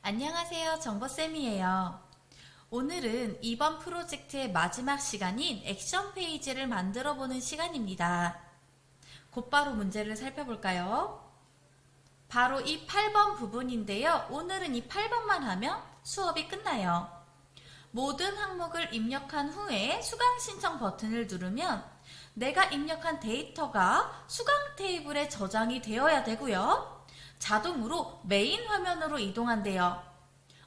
안녕하세요. 정보쌤이에요. 오늘은 이번 프로젝트의 마지막 시간인 액션 페이지를 만들어 보는 시간입니다. 곧바로 문제를 살펴볼까요? 바로 이 8번 부분인데요. 오늘은 이 8번만 하면 수업이 끝나요. 모든 항목을 입력한 후에 수강 신청 버튼을 누르면 내가 입력한 데이터가 수강 테이블에 저장이 되어야 되고요. 자동으로 메인 화면으로 이동한대요.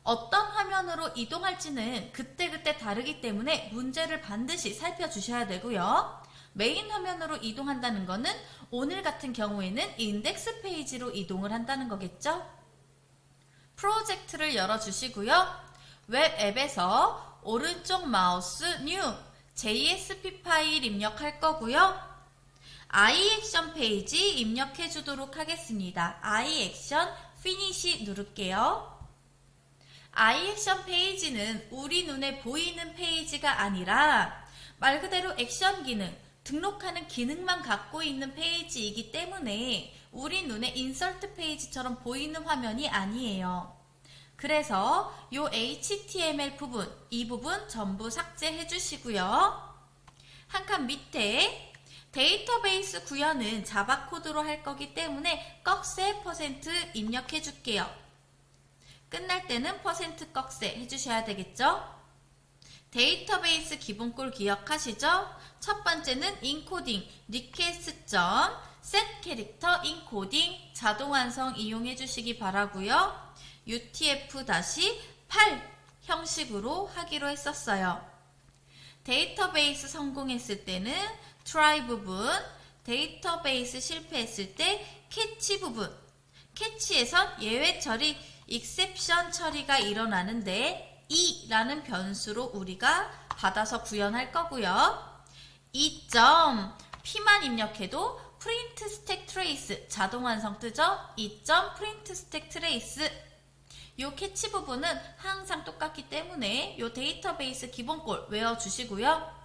어떤 화면으로 이동할지는 그때그때 다르기 때문에 문제를 반드시 살펴주셔야 되고요. 메인 화면으로 이동한다는 거는 오늘 같은 경우에는 인덱스 페이지로 이동을 한다는 거겠죠? 프로젝트를 열어주시고요. 웹 앱에서 오른쪽 마우스 New JSP 파일 입력할 거고요. iAction 페이지 입력해 주도록 하겠습니다. iAction Finish 누를게요. iAction 페이지는 우리 눈에 보이는 페이지가 아니라 말 그대로 액션 기능, 등록하는 기능만 갖고 있는 페이지이기 때문에 우리 눈에 인서트 페이지처럼 보이는 화면이 아니에요. 그래서 요 HTML 부분, 이 부분 전부 삭제해 주시고요. 한 칸 밑에 데이터베이스 구현은 자바 코드로 할 거기 때문에 꺽쇠 % 입력해 줄게요. 끝날 때는 % 꺽쇠 해주셔야 되겠죠? 데이터베이스 기본꼴 기억하시죠? 첫 번째는 인코딩, request set 캐릭터 인코딩 자동 완성 이용해 주시기 바라고요. UTF-8 형식으로 하기로 했었어요. 데이터베이스 성공했을 때는 try 부분, 데이터베이스 실패했을 때 캐치 부분, 캐치에선 예외 처리, exception 처리가 일어나는데 이라는 변수로 우리가 받아서 구현할 거고요. P만 입력해도 print stack trace 자동 완성 뜨죠? print stack trace 요 캐치 부분은 항상 똑같기 때문에 요 데이터베이스 기본꼴 외워주시고요.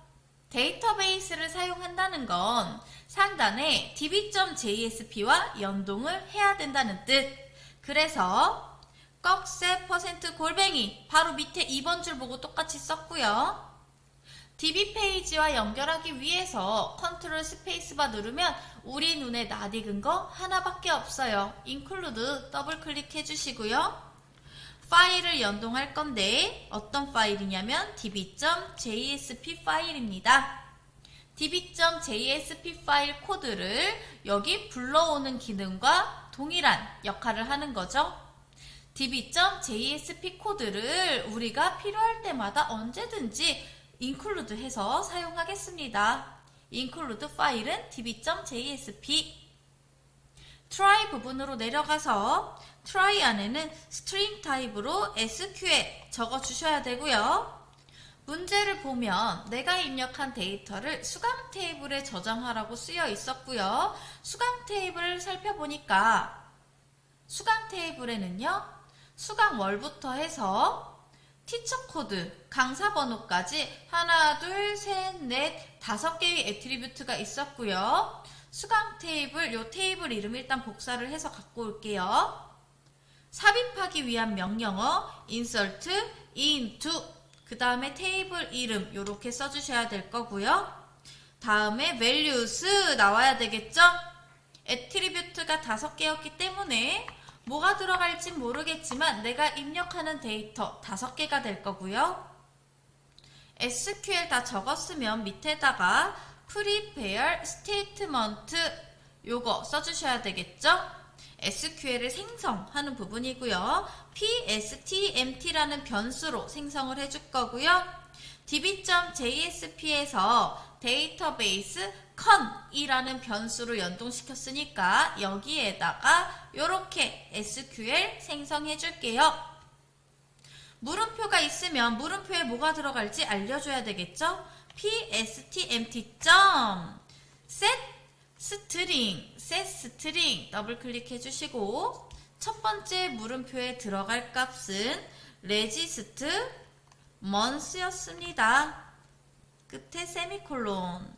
데이터베이스를 사용한다는 건 상단에 db.jsp와 연동을 해야 된다는 뜻. 그래서 꺽쇠 % 골뱅이 바로 밑에 2번 줄 보고 똑같이 썼고요. db 페이지와 연결하기 위해서 컨트롤 스페이스바 누르면 우리 눈에 낯익은 거 하나밖에 없어요. include 더블 클릭해 주시고요. 파일을 연동할 건데 어떤 파일이냐면 db.jsp 파일입니다. db.jsp 파일 코드를 여기 불러오는 기능과 동일한 역할을 하는 거죠. db.jsp 코드를 우리가 필요할 때마다 언제든지 include 해서 사용하겠습니다. include 파일은 db.jsp try 부분으로 내려가서 try 안에는 string 타입으로 SQL 적어주셔야 되고요. 문제를 보면 내가 입력한 데이터를 수강 테이블에 저장하라고 쓰여 있었고요. 수강 테이블을 살펴보니까 수강 테이블에는요. 수강월부터 해서 티처 코드, 강사 번호까지 하나, 둘, 셋, 넷, 5개의 애트리뷰트가 있었고요. 수강 테이블, 요 테이블 이름 일단 복사를 해서 갖고 올게요. 삽입하기 위한 명령어 insert into 그 다음에 테이블 이름 요렇게 써주셔야 될 거고요. 다음에 values 나와야 되겠죠? 애트리뷰트가 5개였기 때문에 뭐가 들어갈지 모르겠지만 내가 입력하는 데이터 5개가 될 거고요. SQL 다 적었으면 밑에다가 prepare statement 요거 써주셔야 되겠죠? SQL을 생성하는 부분이고요. pstmt라는 변수로 생성을 해줄 거고요. db.jsp에서 데이터베이스 con이라는 변수로 연동시켰으니까 여기에다가 이렇게 SQL 생성해 줄게요. 물음표가 있으면 물음표에 뭐가 들어갈지 알려줘야 되겠죠? set string 더블 클릭해 주시고 첫 번째 물음표에 들어갈 값은 regist months였습니다. 끝에 세미콜론.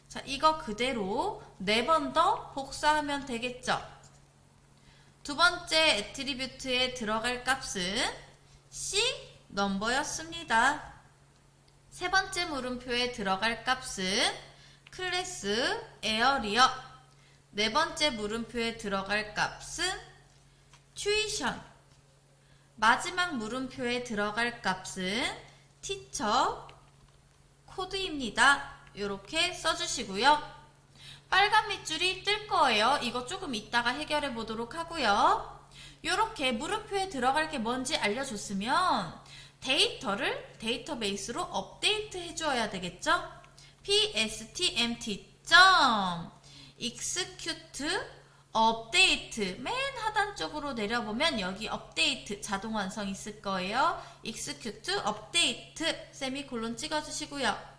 자, 이거 그대로 4번 더 복사하면 되겠죠? 두 번째 애트리뷰트에 들어갈 값은 C 넘버였습니다. 세 번째 물음표에 들어갈 값은 클래스 에어리어. 네 번째 물음표에 들어갈 값은 튜이션. 마지막 물음표에 들어갈 값은 티처 코드입니다. 이렇게 써주시고요. 빨간 밑줄이 뜰 거예요. 이거 조금 이따가 해결해 보도록 하고요. 이렇게 물음표에 들어갈 게 뭔지 알려줬으면 데이터를 데이터베이스로 업데이트 해줘야 되겠죠? pstmt execute 업데이트 맨 하단 쪽으로 내려보면 여기 업데이트 자동 완성 있을 거예요. execute 업데이트 세미콜론 찍어주시고요.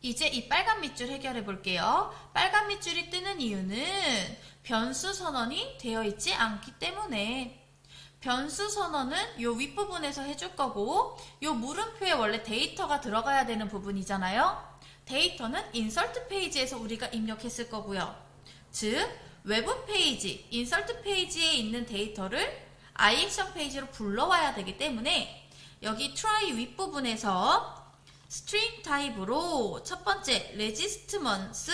이제 이 빨간 밑줄 해결해 볼게요. 빨간 밑줄이 뜨는 이유는 변수 선언이 되어 있지 않기 때문에 변수 선언은 요 윗부분에서 해줄 거고 요 물음표에 원래 데이터가 들어가야 되는 부분이잖아요. 데이터는 인설트 페이지에서 우리가 입력했을 거고요. 즉 외부 페이지, 인설트 페이지에 있는 데이터를 i액션 페이지로 불러와야 되기 때문에 여기 try 윗부분에서 스트링 타입으로 첫 번째 레지스트먼스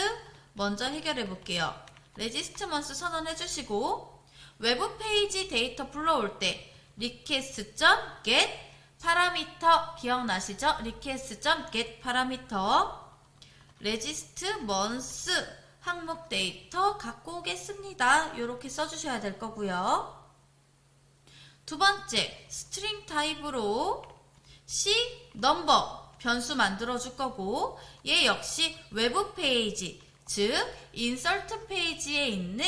먼저 해결해 볼게요. 레지스트먼스 선언해 주시고 외부 페이지 데이터 불러올 때 request.get 파라미터 기억나시죠? request.get 파라미터 레지스트먼스 항목 데이터 갖고 오겠습니다. 이렇게 써주셔야 될 거고요. 두 번째 스트링 타입으로 C 넘버 변수 만들어 줄 거고 얘 역시 외부 페이지 즉 인설트 페이지에 있는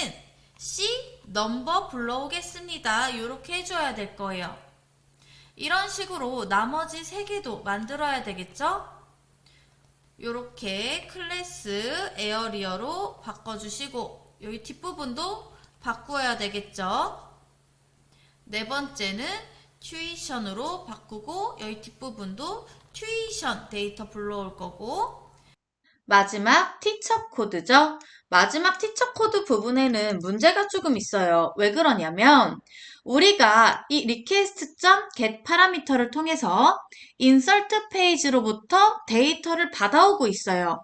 C 넘버 불러오겠습니다. 이렇게 해줘야 될 거예요. 이런 식으로 나머지 3개도 만들어야 되겠죠? 이렇게 클래스 에어리어로 바꿔주시고 여기 뒷부분도 바꾸어야 되겠죠? 네 번째는 튜이션으로 바꾸고 여기 뒷부분도 튜이션 데이터 불러올 거고 마지막 티처 코드죠. 마지막 티처 코드 부분에는 문제가 조금 있어요. 왜 그러냐면 우리가 이 request.get 파라미터를 통해서 insert 페이지로부터 데이터를 받아오고 있어요.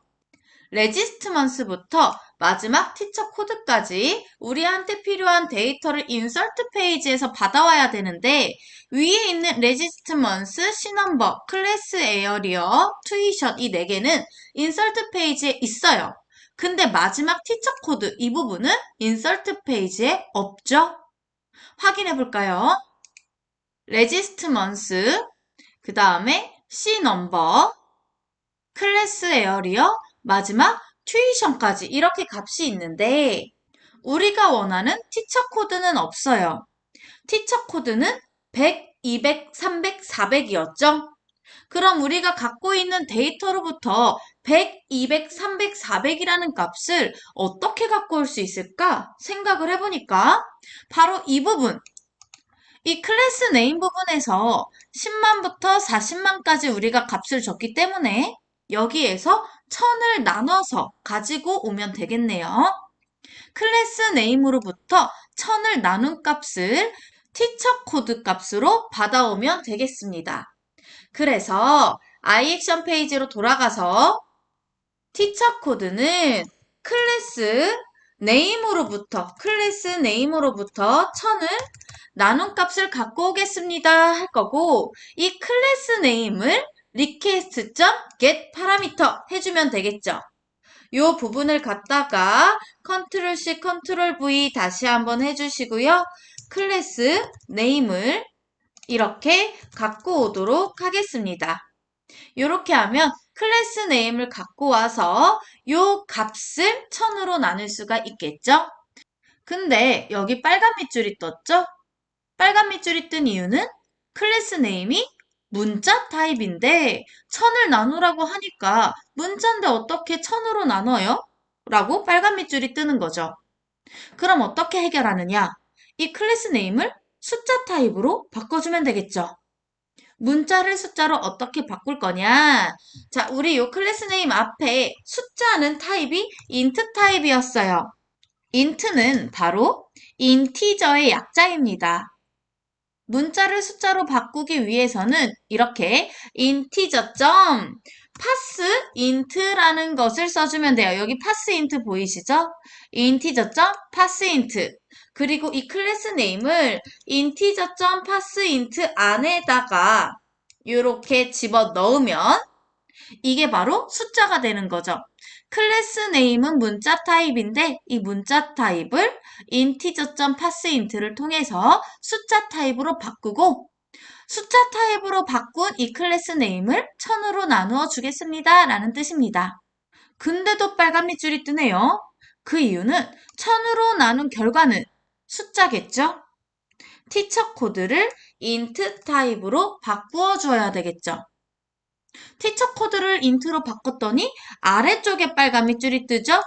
레지스트먼스부터 마지막 티처 코드까지 우리한테 필요한 데이터를 인설트 페이지에서 받아와야 되는데 위에 있는 레지스트먼스, C넘버, 클래스 에어리어, 튜이션 이 4개는 인설트 페이지에 있어요. 근데 마지막 티처 코드 이 부분은 인설트 페이지에 없죠? 확인해 볼까요? 레지스트먼스, 그 다음에 C넘버, 클래스 에어리어, 마지막 튜이션까지 이렇게 값이 있는데 우리가 원하는 티처 코드는 없어요. 티처 코드는 100, 200, 300, 400이었죠? 그럼 우리가 갖고 있는 데이터로부터 100, 200, 300, 400이라는 값을 어떻게 갖고 올 수 있을까 생각을 해보니까 바로 이 부분, 이 클래스 네임 부분에서 10만부터 40만까지 우리가 값을 줬기 때문에 여기에서 1000을 나눠서 가지고 오면 되겠네요. 클래스 네임으로부터 1000을 나눈 값을 티처 코드 값으로 받아오면 되겠습니다. 그래서 i액션 페이지로 돌아가서 티처 코드는 클래스 네임으로부터 1000을 나눈 값을 갖고 오겠습니다 할 거고 이 클래스 네임을 request.get 파라미터 해주면 되겠죠. 요 부분을 갖다가 컨트롤 C, 컨트롤 V 다시 한번 해주시고요. 클래스 네임을 이렇게 갖고 오도록 하겠습니다. 이렇게 하면 클래스 네임을 갖고 와서 요 값을 1000으로 나눌 수가 있겠죠? 근데 여기 빨간 밑줄이 떴죠? 빨간 밑줄이 뜬 이유는 클래스 네임이 문자 타입인데 1000을 나누라고 하니까 문자인데 어떻게 1000으로 나눠요? 라고 빨간 밑줄이 뜨는 거죠. 그럼 어떻게 해결하느냐? 이 클래스 네임을 숫자 타입으로 바꿔주면 되겠죠. 문자를 숫자로 어떻게 바꿀 거냐? 자, 우리 요 클래스 네임 앞에 숫자는 타입이 int 타입이었어요. int는 바로 인티저의 약자입니다. 문자를 숫자로 바꾸기 위해서는 이렇게 integer.parseInt라는 것을 써주면 돼요. 여기 parseInt 보이시죠? integer.parseInt. 그리고 이 클래스 네임을 integer.parseInt 안에다가 이렇게 집어 넣으면 이게 바로 숫자가 되는 거죠. 클래스 네임은 문자 타입인데 이 문자 타입을 integer.parseInt를 통해서 숫자 타입으로 바꾸고 숫자 타입으로 바꾼 이 클래스 네임을 1000으로 나누어 주겠습니다. 라는 뜻입니다. 근데도 빨간 밑줄이 뜨네요. 그 이유는 1000으로 나눈 결과는 숫자겠죠? 티처 코드를 int 타입으로 바꾸어 줘야 되겠죠. 티처 코드를 int로 바꿨더니 아래쪽에 빨간 밑줄이 뜨죠?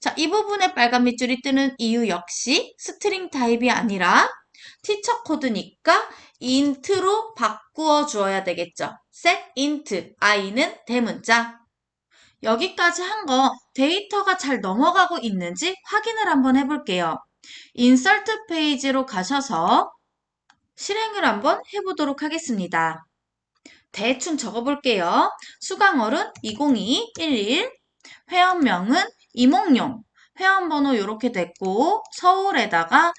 자, 이 부분에 빨간 밑줄이 뜨는 이유 역시 스트링 타입이 아니라 티처 코드니까 int로 바꾸어 주어야 되겠죠. set int, i는 대문자. 여기까지 한 거 데이터가 잘 넘어가고 있는지 확인을 한번 해볼게요. insert 페이지로 가셔서 실행을 한번 해보도록 하겠습니다. 대충 적어볼게요. 수강월은 2022-11, 회원명은 이몽룡, 회원번호 이렇게 됐고 서울에다가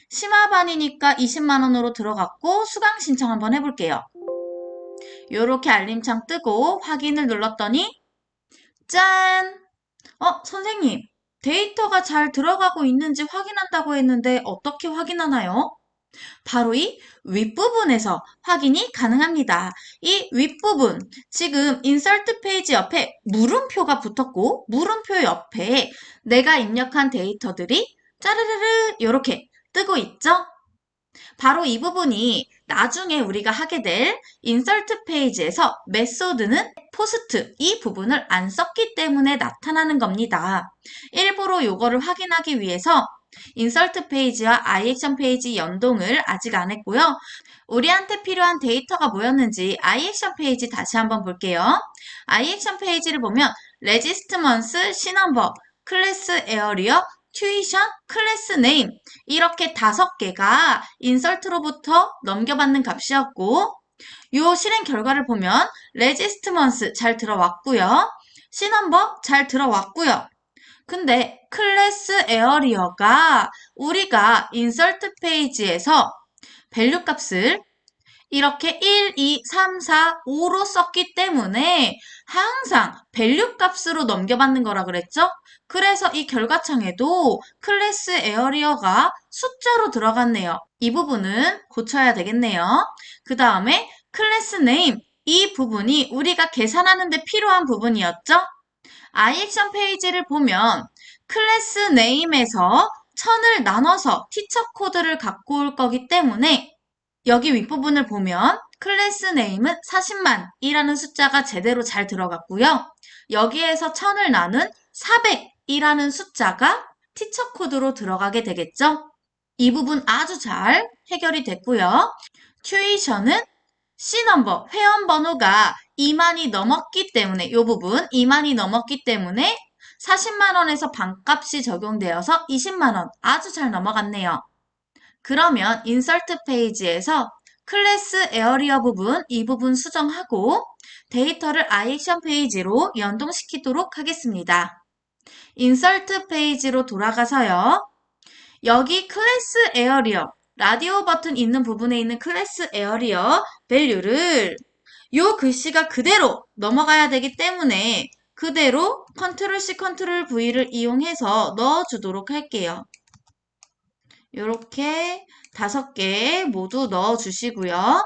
심화반이니까 20만원으로 들어갔고 수강 신청 한번 해볼게요. 이렇게 알림창 뜨고 확인을 눌렀더니 짠! 선생님, 데이터가 잘 들어가고 있는지 확인한다고 했는데 어떻게 확인하나요? 바로 이 윗부분에서 확인이 가능합니다. 이 윗부분, 지금 인서트 페이지 옆에 물음표가 붙었고 물음표 옆에 내가 입력한 데이터들이 짜르르르 이렇게 뜨고 있죠? 바로 이 부분이 나중에 우리가 하게 될 인서트 페이지에서 메소드는 포스트 이 부분을 안 썼기 때문에 나타나는 겁니다. 일부러 이거를 확인하기 위해서 인서트 페이지와 iAction 페이지 연동을 아직 안 했고요. 우리한테 필요한 데이터가 뭐였는지 iAction 페이지 다시 한번 볼게요. iAction 페이지를 보면 레지스트 먼스, 시넘버, 클래스 에어리어, 튜이션, 클래스 네임 이렇게 5개가 인설트로부터 넘겨받는 값이었고 요 실행 결과를 보면 레지스트 먼스 잘 들어왔고요. 시넘버 잘 들어왔고요. 근데 클래스 에어리어가 우리가 인서트 페이지에서 밸류 값을 이렇게 1, 2, 3, 4, 5로 썼기 때문에 항상 밸류 값으로 넘겨받는 거라 그랬죠? 그래서 이 결과창에도 클래스 에어리어가 숫자로 들어갔네요. 이 부분은 고쳐야 되겠네요. 그 다음에 클래스 네임 이 부분이 우리가 계산하는 데 필요한 부분이었죠? iAction 페이지를 보면 클래스 네임에서 1000을 나눠서 티처 코드를 갖고 올 거기 때문에 여기 윗부분을 보면 클래스 네임은 40만이라는 숫자가 제대로 잘 들어갔고요. 여기에서 1000을 나눈 400이라는 숫자가 티처 코드로 들어가게 되겠죠. 이 부분 아주 잘 해결이 됐고요. 튜이션은 C넘버, 회원번호가 2만이 넘었기 때문에 이 부분 2만이 넘었기 때문에 40만 원에서 반값이 적용되어서 20만 원 아주 잘 넘어갔네요. 그러면 인서트 페이지에서 클래스 에어리어 부분 이 부분 수정하고 데이터를 iAction 페이지로 연동시키도록 하겠습니다. 인서트 페이지로 돌아가서요. 여기 클래스 에어리어 라디오 버튼 있는 부분에 있는 클래스 에어리어 밸류를 요 글씨가 그대로 넘어가야 되기 때문에 그대로 컨트롤 C, 컨트롤 V를 이용해서 넣어주도록 할게요. 이렇게 5개 모두 넣어주시고요.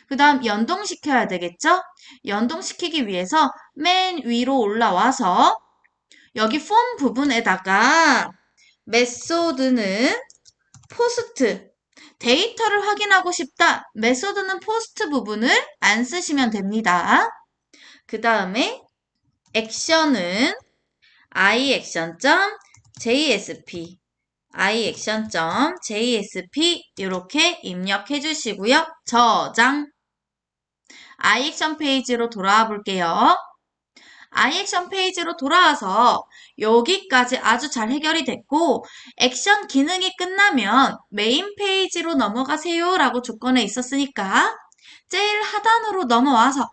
그 다음 연동시켜야 되겠죠? 연동시키기 위해서 맨 위로 올라와서 여기 폼 부분에다가 메소드는 포스트 데이터를 확인하고 싶다. 메소드는 포스트 부분을 안 쓰시면 됩니다. 그 다음에 액션은 iAction.jsp iAction.jsp 이렇게 입력해 주시고요. 저장 iAction 페이지로 돌아와 볼게요. iAction 페이지로 돌아와서 여기까지 아주 잘 해결이 됐고 액션 기능이 끝나면 메인 페이지로 넘어가세요 라고 조건에 있었으니까 제일 하단으로 넘어와서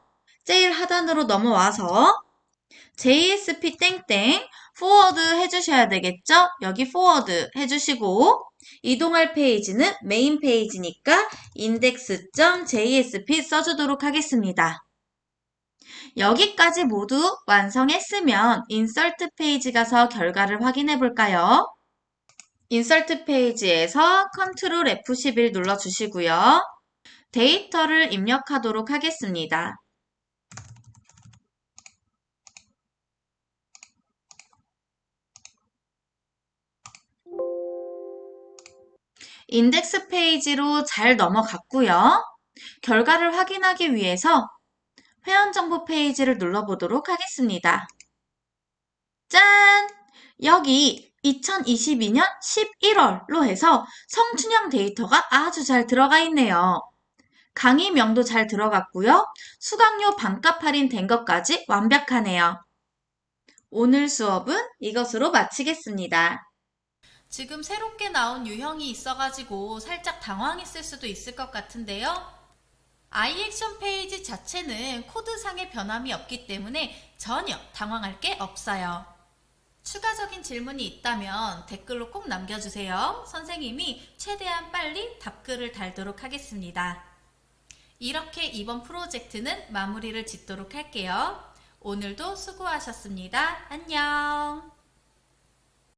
JSP 땡땡 forward 해주셔야 되겠죠? 여기 forward 해주시고 이동할 페이지는 메인 페이지니까 index.jsp 써주도록 하겠습니다. 여기까지 모두 완성했으면 인서트 페이지 가서 결과를 확인해 볼까요? 인서트 페이지에서 컨트롤 F11 눌러주시고요. 데이터를 입력하도록 하겠습니다. 인덱스 페이지로 잘 넘어갔고요. 결과를 확인하기 위해서 회원정보 페이지를 눌러보도록 하겠습니다. 짠! 여기 2022년 11월로 해서 성춘향 데이터가 아주 잘 들어가 있네요. 강의명도 잘 들어갔고요. 수강료 반값 할인된 것까지 완벽하네요. 오늘 수업은 이것으로 마치겠습니다. 지금 새롭게 나온 유형이 있어가지고 살짝 당황했을 수도 있을 것 같은데요. iAction 페이지 자체는 코드상의 변함이 없기 때문에 전혀 당황할 게 없어요. 추가적인 질문이 있다면 댓글로 꼭 남겨주세요. 선생님이 최대한 빨리 답글을 달도록 하겠습니다. 이렇게 이번 프로젝트는 마무리를 짓도록 할게요. 오늘도 수고하셨습니다. 안녕.